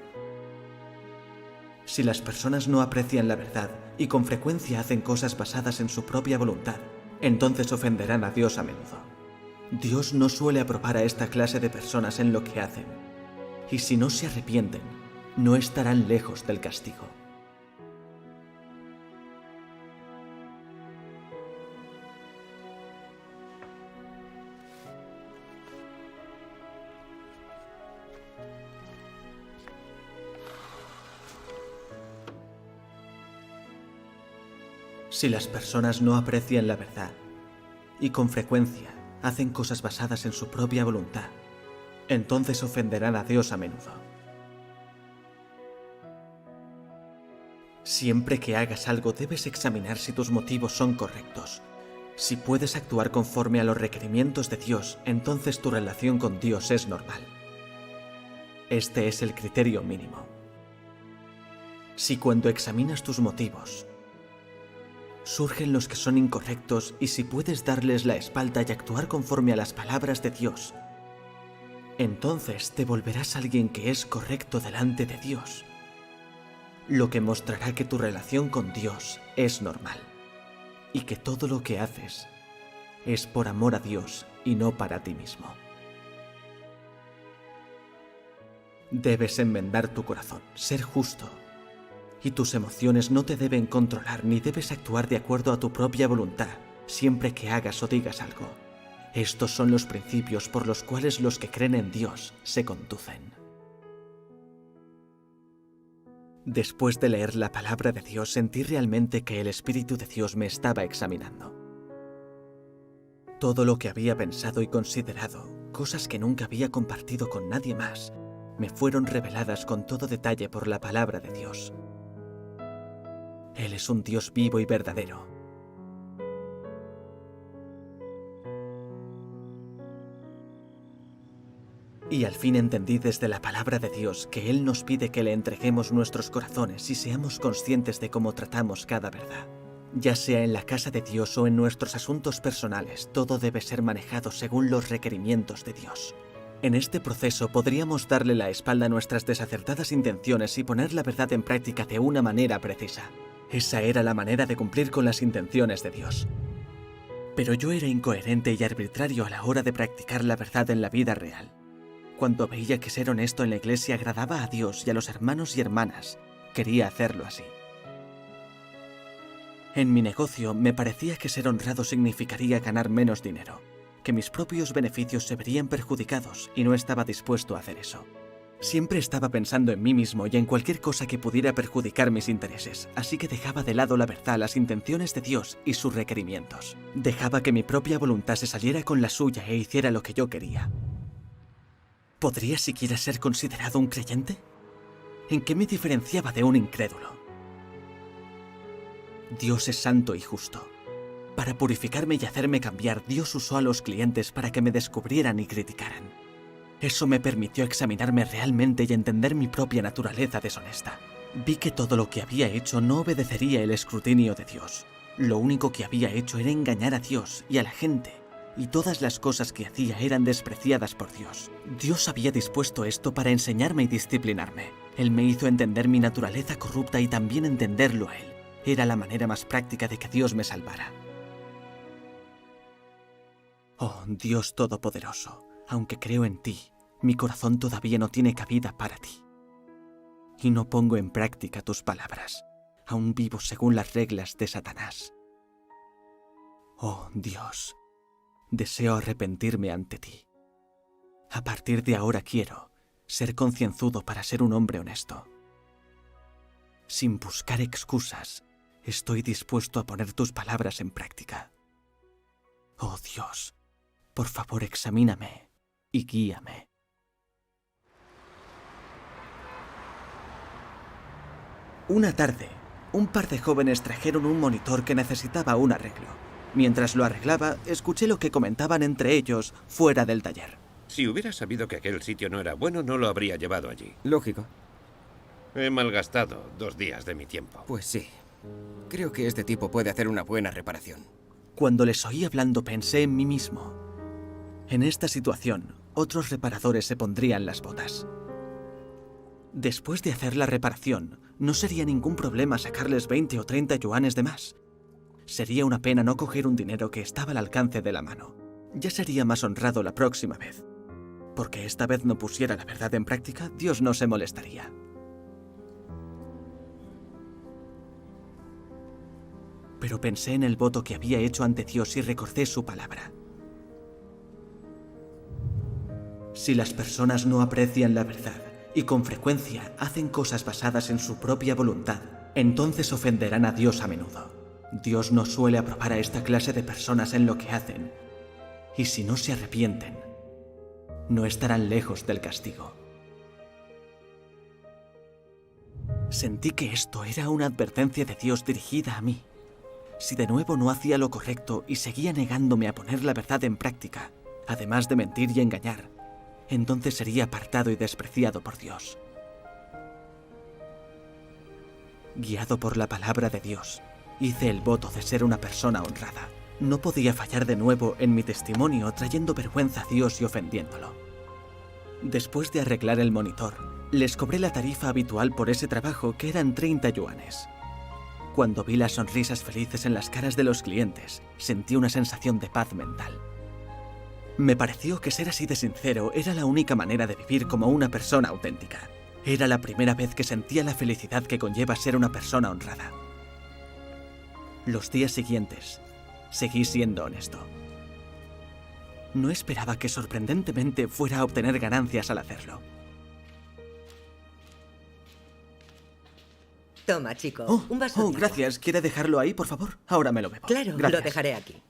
Si las personas no aprecian la verdad y con frecuencia hacen cosas basadas en su propia voluntad, entonces ofenderán a Dios a menudo. Dios no suele aprobar a esta clase de personas en lo que hacen, y si no se arrepienten, no estarán lejos del castigo. Si las personas no aprecian la verdad y con frecuencia hacen cosas basadas en su propia voluntad, entonces ofenderán a Dios a menudo. Siempre que hagas algo debes examinar si tus motivos son correctos. Si puedes actuar conforme a los requerimientos de Dios, entonces tu relación con Dios es normal. Este es el criterio mínimo. Si cuando examinas tus motivos surgen los que son incorrectos y si puedes darles la espalda y actuar conforme a las palabras de Dios, entonces te volverás alguien que es correcto delante de Dios, lo que mostrará que tu relación con Dios es normal y que todo lo que haces es por amor a Dios y no para ti mismo. Debes enmendar tu corazón, ser justo, y tus emociones no te deben controlar ni debes actuar de acuerdo a tu propia voluntad siempre que hagas o digas algo. Estos son los principios por los cuales los que creen en Dios se conducen. Después de leer la palabra de Dios, sentí realmente que el Espíritu de Dios me estaba examinando. Todo lo que había pensado y considerado, cosas que nunca había compartido con nadie más, me fueron reveladas con todo detalle por la palabra de Dios. Él es un Dios vivo y verdadero. Y al fin entendí desde la palabra de Dios que Él nos pide que le entreguemos nuestros corazones y seamos conscientes de cómo tratamos cada verdad. Ya sea en la casa de Dios o en nuestros asuntos personales, todo debe ser manejado según los requerimientos de Dios. En este proceso podríamos darle la espalda a nuestras desacertadas intenciones y poner la verdad en práctica de una manera precisa. Esa era la manera de cumplir con las intenciones de Dios. Pero yo era incoherente y arbitrario a la hora de practicar la verdad en la vida real. Cuando veía que ser honesto en la iglesia agradaba a Dios y a los hermanos y hermanas, quería hacerlo así. En mi negocio me parecía que ser honrado significaría ganar menos dinero, que mis propios beneficios se verían perjudicados y no estaba dispuesto a hacer eso. Siempre estaba pensando en mí mismo y en cualquier cosa que pudiera perjudicar mis intereses, así que dejaba de lado la verdad, las intenciones de Dios y sus requerimientos. Dejaba que mi propia voluntad se saliera con la suya e hiciera lo que yo quería. ¿Podría siquiera ser considerado un creyente? ¿En qué me diferenciaba de un incrédulo? Dios es santo y justo. Para purificarme y hacerme cambiar, Dios usó a los clientes para que me descubrieran y criticaran. Eso me permitió examinarme realmente y entender mi propia naturaleza deshonesta. Vi que todo lo que había hecho no obedecería el escrutinio de Dios. Lo único que había hecho era engañar a Dios y a la gente, y todas las cosas que hacía eran despreciadas por Dios. Dios había dispuesto esto para enseñarme y disciplinarme. Él me hizo entender mi naturaleza corrupta y también entenderlo a Él. Era la manera más práctica de que Dios me salvara. Oh, Dios Todopoderoso, aunque creo en ti, mi corazón todavía no tiene cabida para ti. Y no pongo en práctica tus palabras. Aún vivo según las reglas de Satanás. Oh, Dios, deseo arrepentirme ante ti. A partir de ahora quiero ser concienzudo para ser un hombre honesto. Sin buscar excusas, estoy dispuesto a poner tus palabras en práctica. Oh Dios, Por favor, examíname y guíame. Una tarde, un par de jóvenes trajeron un monitor que necesitaba un arreglo. Mientras lo arreglaba, escuché lo que comentaban entre ellos fuera del taller. Si hubiera sabido que aquel sitio no era bueno, no lo habría llevado allí. Lógico. He malgastado 2 días de mi tiempo. Pues sí. Creo que este tipo puede hacer una buena reparación. Cuando les oí hablando, pensé en mí mismo. En esta situación, otros reparadores se pondrían las botas. Después de hacer la reparación, no sería ningún problema sacarles 20 o 30 yuanes de más. Sería una pena no coger un dinero que estaba al alcance de la mano. Ya sería más honrado la próxima vez. Porque esta vez no pusiera la verdad en práctica, Dios no se molestaría. Pero pensé en el voto que había hecho ante Dios y recordé su palabra. Si las personas no aprecian la verdad y con frecuencia hacen cosas basadas en su propia voluntad, entonces ofenderán a Dios a menudo. Dios no suele aprobar a esta clase de personas en lo que hacen, y si no se arrepienten, no estarán lejos del castigo. Sentí que esto era una advertencia de Dios dirigida a mí. Si de nuevo no hacía lo correcto y seguía negándome a poner la verdad en práctica, además de mentir y engañar, entonces sería apartado y despreciado por Dios. Guiado por la palabra de Dios, hice el voto de ser una persona honrada. No podía fallar de nuevo en mi testimonio trayendo vergüenza a Dios y ofendiéndolo. Después de arreglar el monitor, les cobré la tarifa habitual por ese trabajo, que eran 30 yuanes. Cuando vi las sonrisas felices en las caras de los clientes, sentí una sensación de paz mental. Me pareció que ser así de sincero era la única manera de vivir como una persona auténtica. Era la primera vez que sentía la felicidad que conlleva ser una persona honrada. Los días siguientes, seguí siendo honesto. No esperaba que sorprendentemente fuera a obtener ganancias al hacerlo. Toma, chico, un vaso de agua. Gracias. ¿Quiere dejarlo ahí, por favor? Ahora me lo bebo. Claro, Gracias. lo dejaré aquí.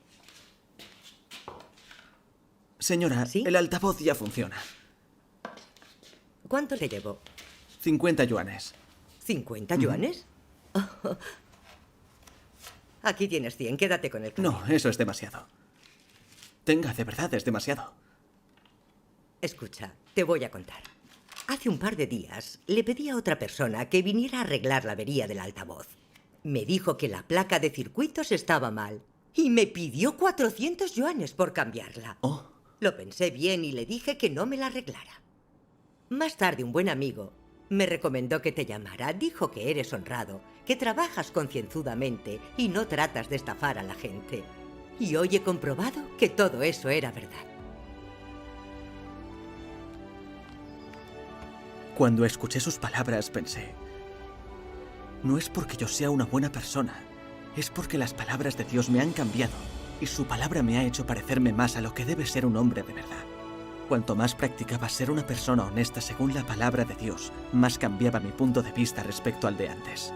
Señora, ¿Sí? el altavoz ya funciona. ¿Cuánto le llevo? 50 yuanes. ¿50 yuanes? Aquí tienes 100, quédate con el cambio. No, eso es demasiado. Tenga, de verdad, es demasiado. Escucha, te voy a contar. Hace un par de días le pedí a otra persona que viniera a arreglar la avería del altavoz. Me dijo que la placa de circuitos estaba mal y me pidió 400 yuanes por cambiarla. Oh. Lo pensé bien y le dije que no me la arreglara. Más tarde, un buen amigo me recomendó que te llamara. Dijo que eres honrado, que trabajas concienzudamente y no tratas de estafar a la gente. Y hoy he comprobado que todo eso era verdad. Cuando escuché sus palabras pensé, no es porque yo sea una buena persona, es porque las palabras de Dios me han cambiado y su palabra me ha hecho parecerme más a lo que debe ser un hombre de verdad. Cuanto más practicaba ser una persona honesta según la palabra de Dios, más cambiaba mi punto de vista respecto al de antes.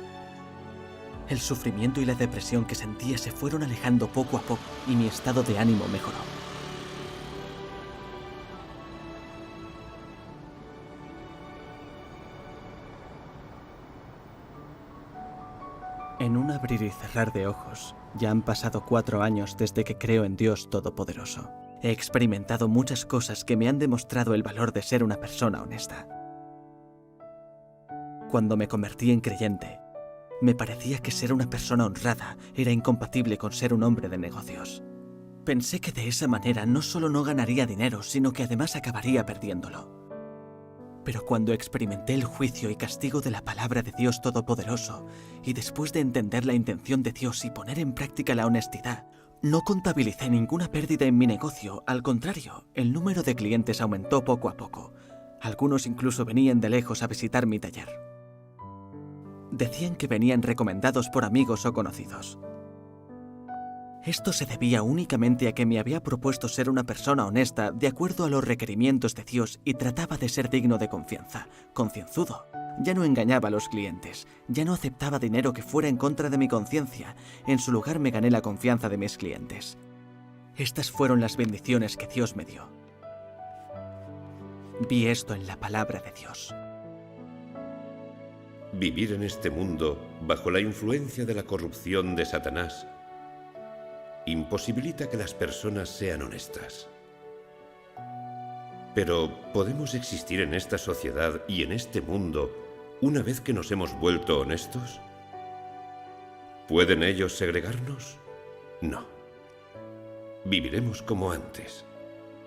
El sufrimiento y la depresión que sentía se fueron alejando poco a poco y mi estado de ánimo mejoró. En un abrir y cerrar de ojos, ya han pasado 4 años desde que creo en Dios Todopoderoso. He experimentado muchas cosas que me han demostrado el valor de ser una persona honesta. Cuando me convertí en creyente, me parecía que ser una persona honrada era incompatible con ser un hombre de negocios. Pensé que de esa manera no solo no ganaría dinero, sino que además acabaría perdiéndolo. Pero cuando experimenté el juicio y castigo de la palabra de Dios Todopoderoso, y después de entender la intención de Dios y poner en práctica la honestidad, no contabilicé ninguna pérdida en mi negocio. Al contrario, el número de clientes aumentó poco a poco. Algunos incluso venían de lejos a visitar mi taller. Decían que venían recomendados por amigos o conocidos. Esto se debía únicamente a que me había propuesto ser una persona honesta de acuerdo a los requerimientos de Dios y trataba de ser digno de confianza, concienzudo. Ya no engañaba a los clientes, ya no aceptaba dinero que fuera en contra de mi conciencia. En su lugar me gané la confianza de mis clientes. Estas fueron las bendiciones que Dios me dio. Vi esto en la palabra de Dios. Vivir en este mundo bajo la influencia de la corrupción de Satanás imposibilita que las personas sean honestas. Pero ¿podemos existir en esta sociedad y en este mundo una vez que nos hemos vuelto honestos? ¿Pueden ellos segregarnos? No. Viviremos como antes,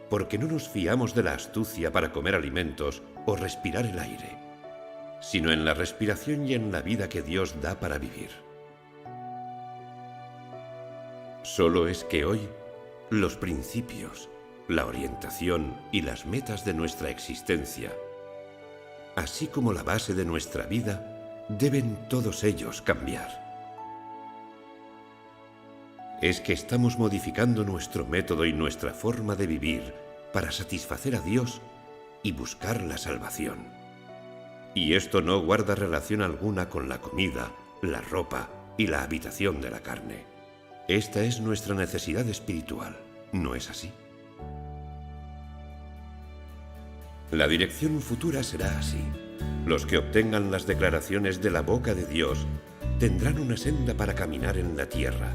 porque no nos fiamos de la astucia para comer alimentos o respirar el aire, sino en la respiración y en la vida que Dios da para vivir. Solo es que hoy los principios, la orientación y las metas de nuestra existencia, así como la base de nuestra vida, deben todos ellos cambiar. Es que estamos modificando nuestro método y nuestra forma de vivir para satisfacer a Dios y buscar la salvación. Y esto no guarda relación alguna con la comida, la ropa y la habitación de la carne. Esta es nuestra necesidad espiritual, ¿no es así? La dirección futura será así. Los que obtengan las declaraciones de la boca de Dios tendrán una senda para caminar en la tierra.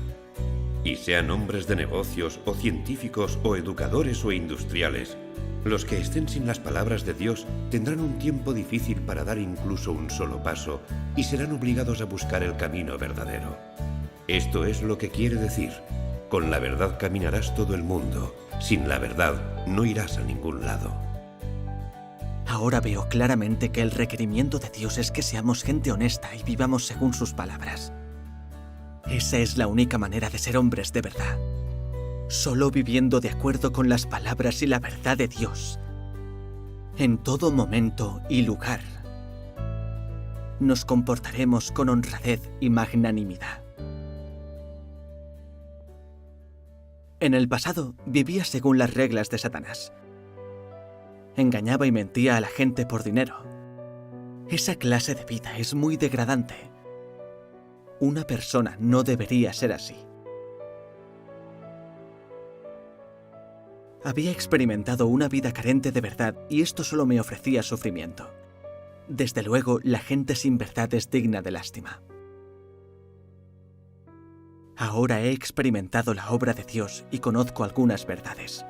Y sean hombres de negocios o científicos o educadores o industriales, los que estén sin las palabras de Dios tendrán un tiempo difícil para dar incluso un solo paso y serán obligados a buscar el camino verdadero. Esto es lo que quiere decir: con la verdad caminarás todo el mundo, sin la verdad no irás a ningún lado. Ahora veo claramente que el requerimiento de Dios es que seamos gente honesta y vivamos según sus palabras. Esa es la única manera de ser hombres de verdad. Solo viviendo de acuerdo con las palabras y la verdad de Dios, en todo momento y lugar, nos comportaremos con honradez y magnanimidad. En el pasado vivía según las reglas de Satanás. Engañaba y mentía a la gente por dinero. Esa clase de vida es muy degradante. Una persona no debería ser así. Había experimentado una vida carente de verdad y esto solo me ofrecía sufrimiento. Desde luego, la gente sin verdad es digna de lástima. Ahora he experimentado la obra de Dios y conozco algunas verdades.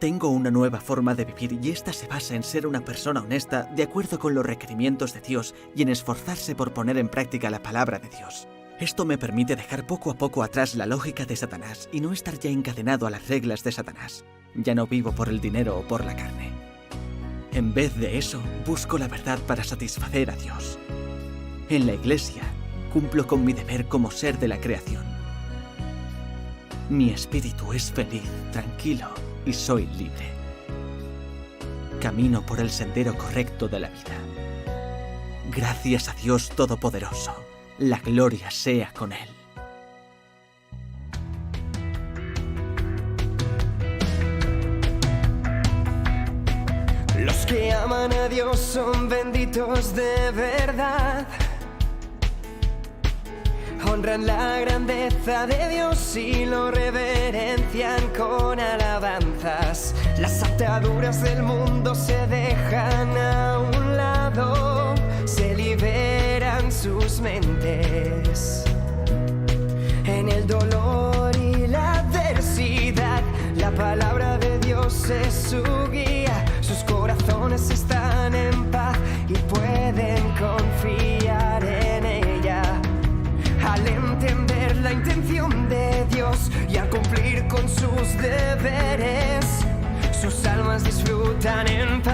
Tengo una nueva forma de vivir y esta se basa en ser una persona honesta de acuerdo con los requerimientos de Dios y en esforzarse por poner en práctica la palabra de Dios. Esto me permite dejar poco a poco atrás la lógica de Satanás y no estar ya encadenado a las reglas de Satanás. Ya no vivo por el dinero o por la carne. En vez de eso, busco la verdad para satisfacer a Dios. En la iglesia, cumplo con mi deber como ser de la creación. Mi espíritu es feliz, tranquilo y soy libre. Camino por el sendero correcto de la vida. Gracias a Dios Todopoderoso. La gloria sea con Él. Los que aman a Dios son benditos de verdad. Honran la grandeza de Dios y lo reverencian con alabanzas. Las ataduras del mundo se dejan a un lado, se liberan sus mentes. En el dolor y la adversidad, la palabra de Dios es su guía. Sus corazones están en paz y pueden confiar en ella. Al entender la intención de Dios y al cumplir con sus deberes, sus almas disfrutan en paz.